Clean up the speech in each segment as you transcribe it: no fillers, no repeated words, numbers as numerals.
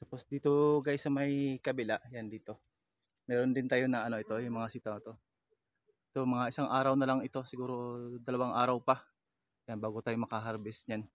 Tapos dito guys sa may kabila, yan dito. Meron din tayo na ito, yung mga sitaw to. Ito mga isang araw na lang ito, siguro 2 araw pa. Yan bago tayo makaharvest niyan.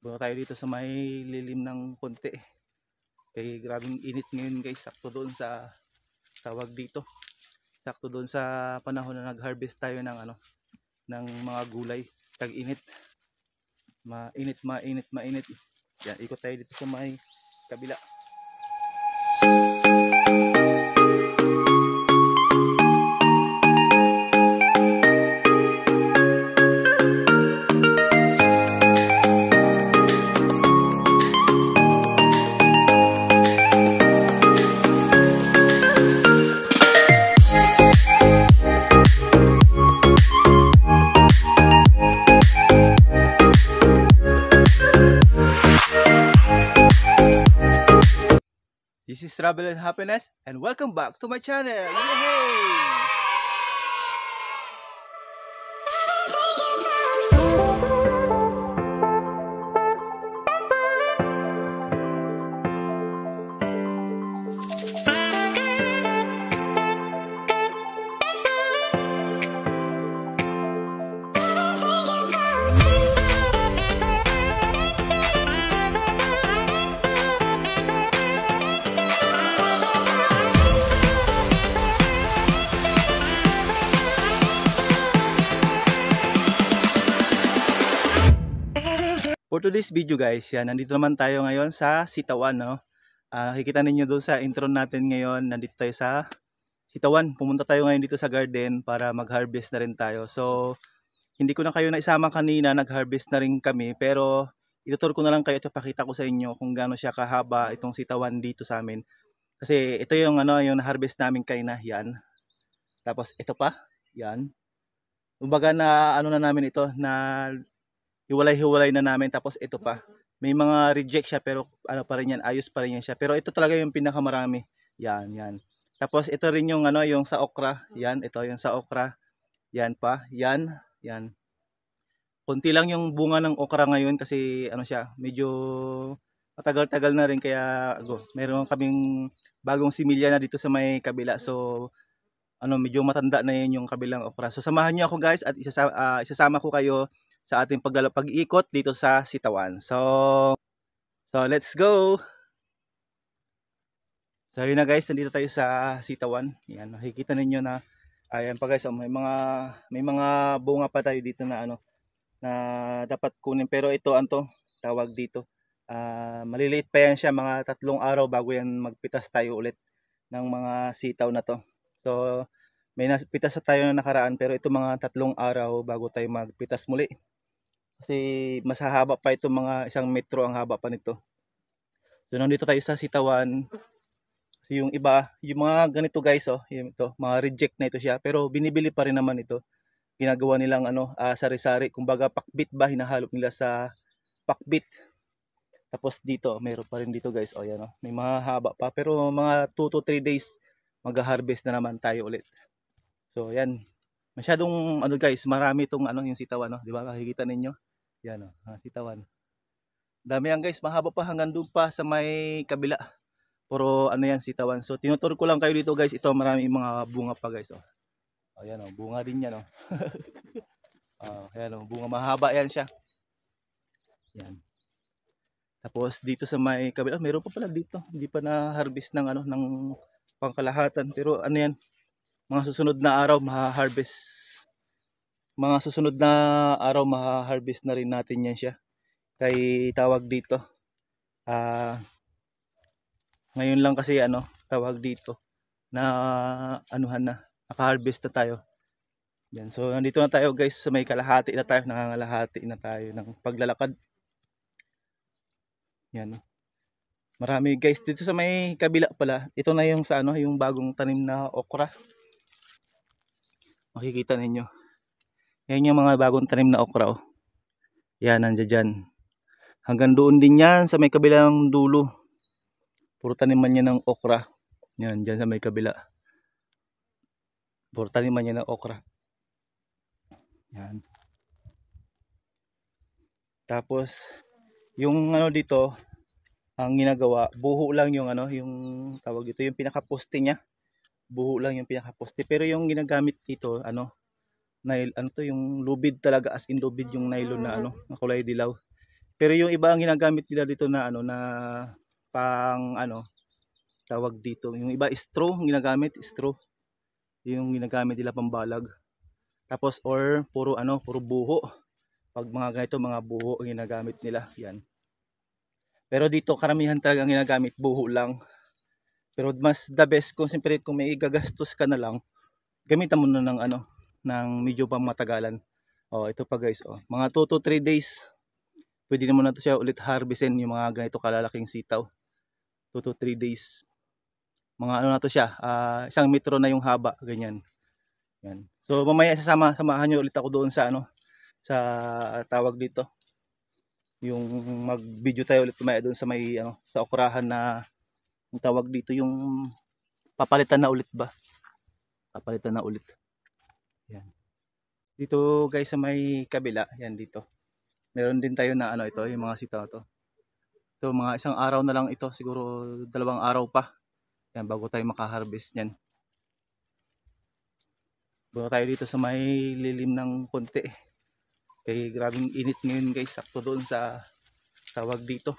Bago tayo dito sa may lilim ng konti. Kaya grabing init ngayon guys, sakto doon sa tawag dito. Sakto doon sa panahon na nag-harvest tayo ng ng mga gulay. Tag-init. Mainit. Yan, ikot tayo dito sa may kabila. This is Travel and Happiness and welcome back to my channel. Yay! For today's video guys, yan, nandito naman tayo ngayon sa Sitawan, no? Nakikita ninyo doon sa intro natin ngayon, nandito tayo sa Sitawan. Pumunta tayo ngayon dito sa garden para mag-harvest na rin tayo. So, hindi ko na kayo naisama kanina, nag-harvest na rin kami. Pero, itutur ko na lang kayo at ipakita ko sa inyo kung gaano siya kahaba itong Sitawan dito sa amin. Kasi ito yung yung na-harvest namin kanina, yan. Tapos ito pa, yan. Kumbaga na na namin ito, na hiwalay-hiwalay na namin. Tapos ito pa, may mga reject siya pero pa rin yan, ayos pa rin yan siya. Pero ito talaga yung pinakamarami. Yan. Tapos ito rin yung yung sa okra. Yan, ito yung sa okra. Yan pa, yan. Kunti lang yung bunga ng okra ngayon kasi siya, medyo matagal-tagal na rin kaya meron kaming bagong similya na dito sa may kabila. So medyo matanda na yun yung kabilang okra. So samahan niyo ako guys at isasama ko kayo sa ating pag-ikot dito sa Sitawan. So let's go. So yun na guys, nandito tayo sa Sitawan. Yan, nakikita ninyo na ayan pa guys, may mga bunga pa tayo dito na na dapat kunin, pero ito tawag dito. Maliliit pa yan siya, mga 3 araw bago yan magpitas tayo ulit ng mga sitaw na to. So may napitas tayo na nakaraan, pero ito mga 3 araw bago tayo magpitas muli. Kasi mas hahaba pa ito, mga 1 metro ang haba pa nito. So nandito tayo sa Sitawan. Kasi yung iba, yung mga ganito guys, ito, mga reject na ito siya, pero binibili pa rin naman ito. Ginagawa nilang sari-sari, kumbaga pakbit ba, hinahalop nila sa pakbit. Tapos dito, mayroon pa rin dito guys, yan may mga haba pa, pero mga 2 to 3 days mag-harvest na naman tayo ulit. So yan, masyadong guys, marami itong yung Sitawan, di ba? Makikita ninyo. Yan Sitawan. Dami yan guys, mahaba pa hanggang doon pa sa may kabila. Puro yan Sitawan. So tinutur ko lang kayo dito guys, ito marami mga bunga pa guys. Ayan bunga din yan ayan bunga, mahaba yan siya. Yan. Tapos dito sa may kabila, meron pa pala dito. Hindi pa na-harvest ng ng pangkalahatan, pero yan, mga susunod na araw ma-harvest. Mga susunod na araw ma-harvest na rin natin yan siya. Kay tawag dito. Ngayon lang kasi tawag dito na naka-harvest na tayo. Yan. So nandito na tayo guys sa may kalahati na tayo, nangangalahati na tayo ng paglalakad. Yan. Marami guys dito sa may kabila pala. Ito na yung sa yung bagong tanim na okra. Makikita ninyo. Yan yung mga bagong tanim na okra. Yan, nandiyan dyan. Hanggang doon din yan sa may kabilang dulo. Puro taniman niya ng okra. Yan, dyan sa may kabila. Puro taniman niya ng okra. Yan. Tapos yung dito, ang ginagawa, buho lang yung ano, yung tawag dito, yung pinaka-poste niya. Buho lang yung pinaka-poste. Pero yung ginagamit dito, ano, ano to, yung lubid talaga, as in lubid yung nylon na ano, na kulay dilaw. Pero yung iba ang ginagamit nila dito na ano, na pang ano, tawag dito, yung iba straw, yung ginagamit, straw. Yung ginagamit nila pambalag. Tapos or puro ano, puro buho. Pag mga ganito, mga buho ang ginagamit nila, yan. Pero dito karamihan talaga ang ginagamit buho lang. Pero mas the best kung siyempre kung may igagastos ka na lang, gamitan mo na ng ano, ng medyo pang matagalan. Oh, ito pa guys, oh. Mga 2 to 3 days. Pwede naman na to siya ulit harvestin yung mga ganito kalalaking sitaw. 2 to 3 days. Mga ano na to siya, 1 metro na yung haba, ganyan. Yan. So mamaya samahan niyo ulit ako doon sa ano, sa tawag dito. Yung mag-video tayo ulit mamaya doon sa may ano, sa okrahan na yung tawag dito yung papalitan na ulit ba? Papalitan na ulit. Yan. Dito guys sa may kabila, yan dito. Meron din tayo na ano ito, yung mga sitaw to. Ito mga isang araw na lang ito, siguro 2 araw pa. Yan bago tayo makaharvest niyan. Bago tayo dito sa may lilim ng konti. Kaya grabing init ngayon guys, sakto doon sa tawag dito.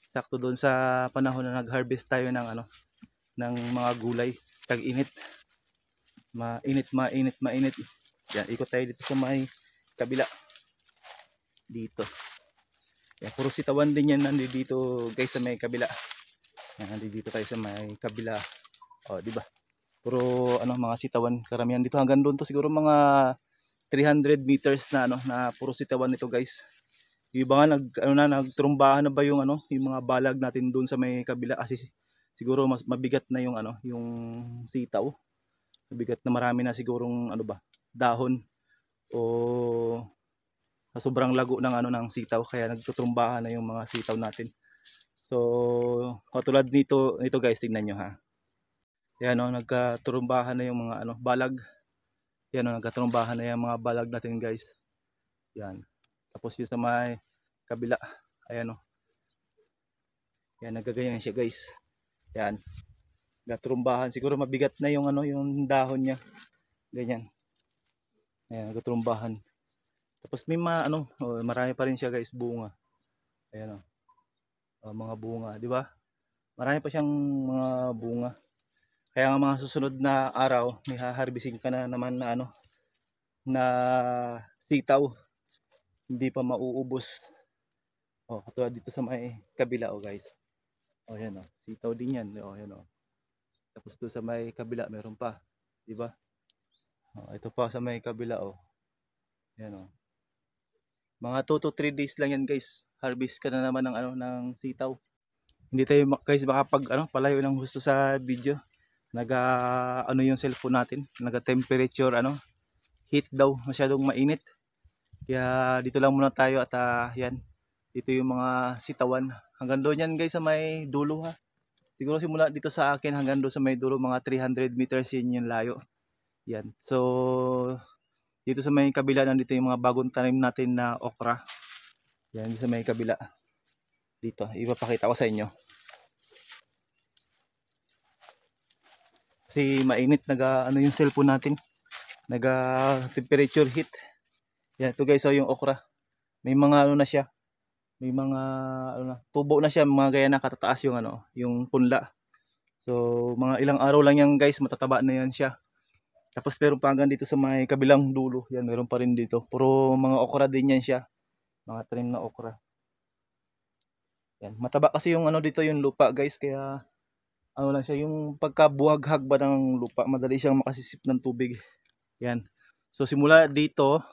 Sakto doon sa panahon na nag-harvest tayo ng ano, ng mga gulay. Tag-init. Mainit. Yan, ikot tayo dito sa may kabila. Dito. Yan, puro sitawan din yan nandito guys sa may kabila. Yan, nandito tayo sa may kabila. Oh, di ba? Puro ano mga sitawan karamihan dito hanggang doon to siguro mga 300 meters na ano na puro sitawan nito guys. Yung iba nga nagtrumbahan na ba yung ano, yung mga balag natin doon sa may kabila kasi siguro mas mabigat na yung ano, yung sitaw. Mabigat na marami na sigurong ano ba, dahon o sobrang lago ng ano ng sitaw kaya nagtutrumbahan na yung mga sitaw natin. So, katulad nito guys, tingnan nyo ha. Yan o, nagkatrumbahan na yung mga ano, balag. Yan o, nagkatrumbahan na yung mga balag natin guys. Yan. Tapos yung sa may kabila, ayan o. Yan, nagaganyan siya guys. Yan. Nagkatrumbahan, siguro mabigat na yung ano, yung dahon niya. Ganyan. Ayan, nagkatrumbahan. Tapos may ano, marami pa rin siya guys, bunga. Ayan o. Mga bunga, di ba? Marami pa siyang mga bunga. Kaya nga mga susunod na araw, may haharbisin ka na naman na ano, na sitaw. Hindi pa mauubos. Oh, katulad dito sa may kabila oh guys. Oh, yan oh. Sitaw din yan. Oh, yan oh. Tapos doon sa may kabila meron pa, di ba? Oh, ito pa sa may kabila oh. Yan oh. Mga 2 to 3 days lang yan guys. Harvest ka na naman ng ano ng sitaw. Hindi tayo guys makapag ano palayo ng gusto sa video. Ano yung cellphone natin, naga temperature ano, heat daw, masyadong mainit. Kaya dito lang muna tayo at yan. Dito yung mga sitawan. Hanggang doon yan guys sa may dulo ha. Siguro simula dito sa akin hanggang doon sa may dulo mga 300 meters yun yung layo. Yan. So dito sa may kabila nandito yung mga bagong tanim natin na okra. Yan sa may kabila. Dito, ipapakita ko sa inyo. Kasi mainit ano yung cellphone natin. Temperature heat. Yan ito guys, so yung okra. May mga ano na siya. May mga ano na, tubo na siya, mga gaya na katataas yung ano, yung punla. So mga ilang araw lang yan guys, matataba na yan siya. Tapos meron pa hanggang dito sa may kabilang dulo. Yan, meron pa rin dito. Puro mga okra din yan siya. Mga tanim na okra. Yan, mataba kasi yung ano dito yung lupa guys, kaya ano lang siya, yung pagkabuhaghag ba ng lupa, madali siyang makasisip ng tubig. Yan. So simula dito,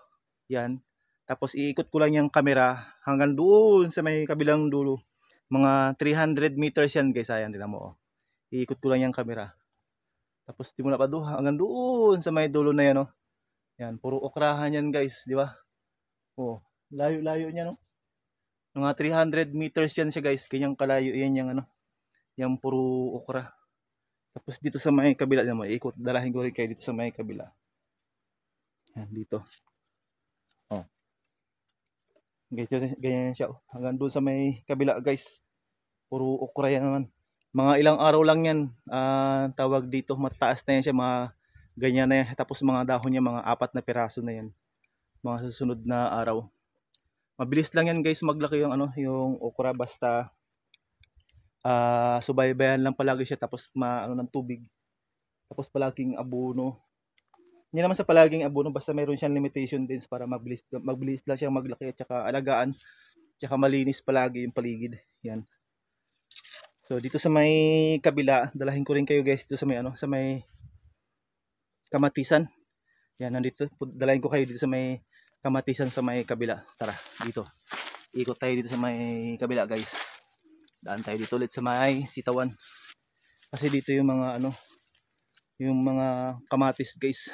yan. Tapos iikot ko lang yung camera hanggang doon sa may kabilang dulo. Mga 300 meters yan guys, ayan, tingnan mo oh. Iikot ko lang yung camera. Tapos simula pa doon hanggang doon sa may dulo na yan oh. Yan, puro okrahan yan guys, di ba? Oh, layo-layo niya no. Mga 300 meters yan siya guys, kanyang kalayo yan yung ano, yung puro okra. Tapos dito sa may kabila naman, ikot, dalahin ko rin kayo dito sa may kabila. Yan, dito. Oh. Ganyan siya, hanggang doon sa may kabila guys. Puro okra yan naman. Mga ilang araw lang yan. Tawag dito, mataas na yan siya. Mga ganyan na yan. Tapos mga dahon niya, mga 4 na piraso na yan. Mga susunod na araw. Mabilis lang yan guys maglaki yung yung okra, basta subaybayan lang palagi siya, tapos ng tubig. Tapos palaging abono. Hindi naman sa palaging abono, basta mayroon siyang limitation din para mabilis lang siyang maglaki, at saka alagaan, tsaka malinis palagi yung paligid. Yan. So dito sa may kabila, dalahin ko rin kayo guys dito sa may sa may kamatisan. Yan, nandito dalahin ko kayo dito sa may kamatisan sa may kabila. Tara, dito. Ikot tayo dito sa may kabila, guys. Daan tayo dito ulit sa may sitawan. Kasi dito yung mga yung mga kamatis, guys.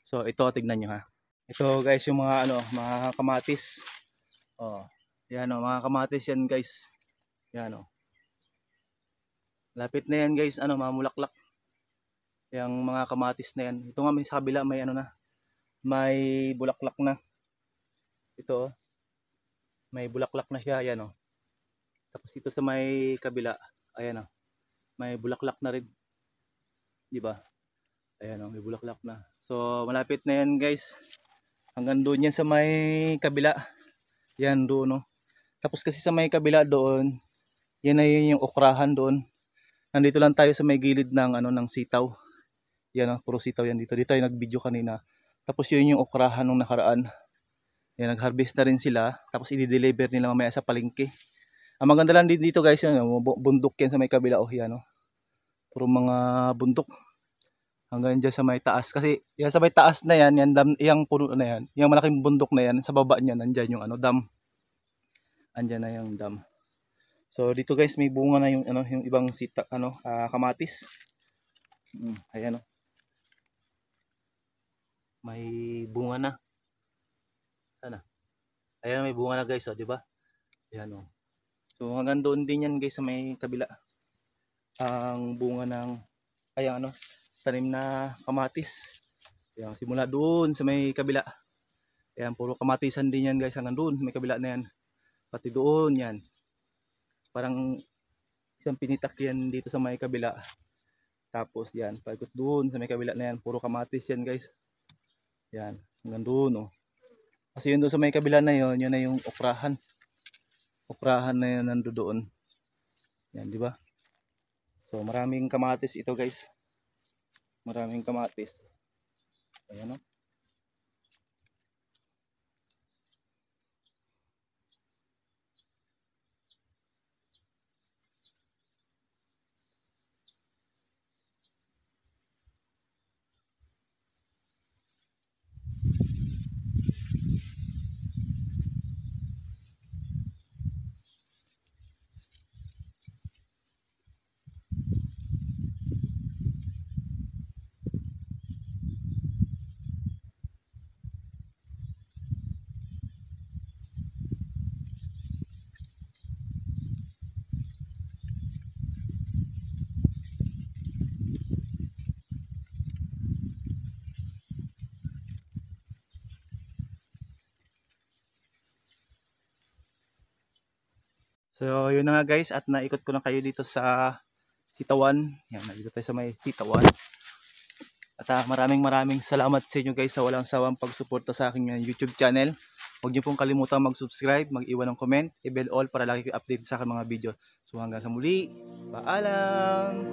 So ito, tignan nyo ha. Ito guys yung mga mga kamatis. Oh, yan mga kamatis yan, guys. Yan lapit na yan, guys, mamulaklak. Yung mga kamatis na yan. Ito nga may sa kabila, may na. May bulaklak na. Ito may bulaklak na siya, ayan Tapos ito sa may kabila, ayan may bulaklak na rin. Di ba? Ayan may bulaklak na. So malapit na yan, guys. Hanggang doon yan sa may kabila. Yan doon Tapos kasi sa may kabila doon, yan na yun yung okrahan doon. Nandito lang tayo sa may gilid ng ng sitaw. Yan puro sitaw yan dito. Dito tayo nag-video kanina. Tapos yun yung okrahan nung nakaraan. Yan, nag-harvest na rin sila. Tapos i-deliver nila mamaya sa palengke. Ang maganda lang dito, guys, bundok yan sa may kabila. Yan puro mga bundok. Hanggang dyan sa may taas. Kasi yan sa may taas na yan, yung puno na yan, yung malaking bundok na yan, sa baba niya nandyan yung dam. Andyan na yung dam. So dito, guys, may bunga na yung yung ibang kamatis. Ayan may bunga na. Sana. Ayan, may bunga na, guys, di ba? Ayan So hanggang doon din yan, guys, sa may kabila. Ang bunga ng tanim na kamatis. Ayan, simula doon sa may kabila. Ayan, puro kamatisan din yan, guys, hanggang doon sa may kabila na yan. Pati doon yan. Parang isang pinitak yan dito sa may kabila. Tapos yan, paikot doon sa may kabila na yan, puro kamatis yan, guys. Yan, hanggang doon Kasi yun doon sa may kabila na yun, yun na yung okrahan. Okrahan na yun nandoon. Yan, di ba? So maraming kamatis ito, guys. Maraming kamatis. Ayan So yun na nga, guys, at naikot ko na kayo dito sa sitawan. Yan, dito tayo sa may sitawan. At maraming salamat sa inyo, guys, sa walang sawang pagsuporta sa aking YouTube channel. Huwag niyo pong kalimutan mag-subscribe, mag-iwan ng comment, i-bell all para lagi kayo update sa aking mga video. So hanggang sa muli, paalam!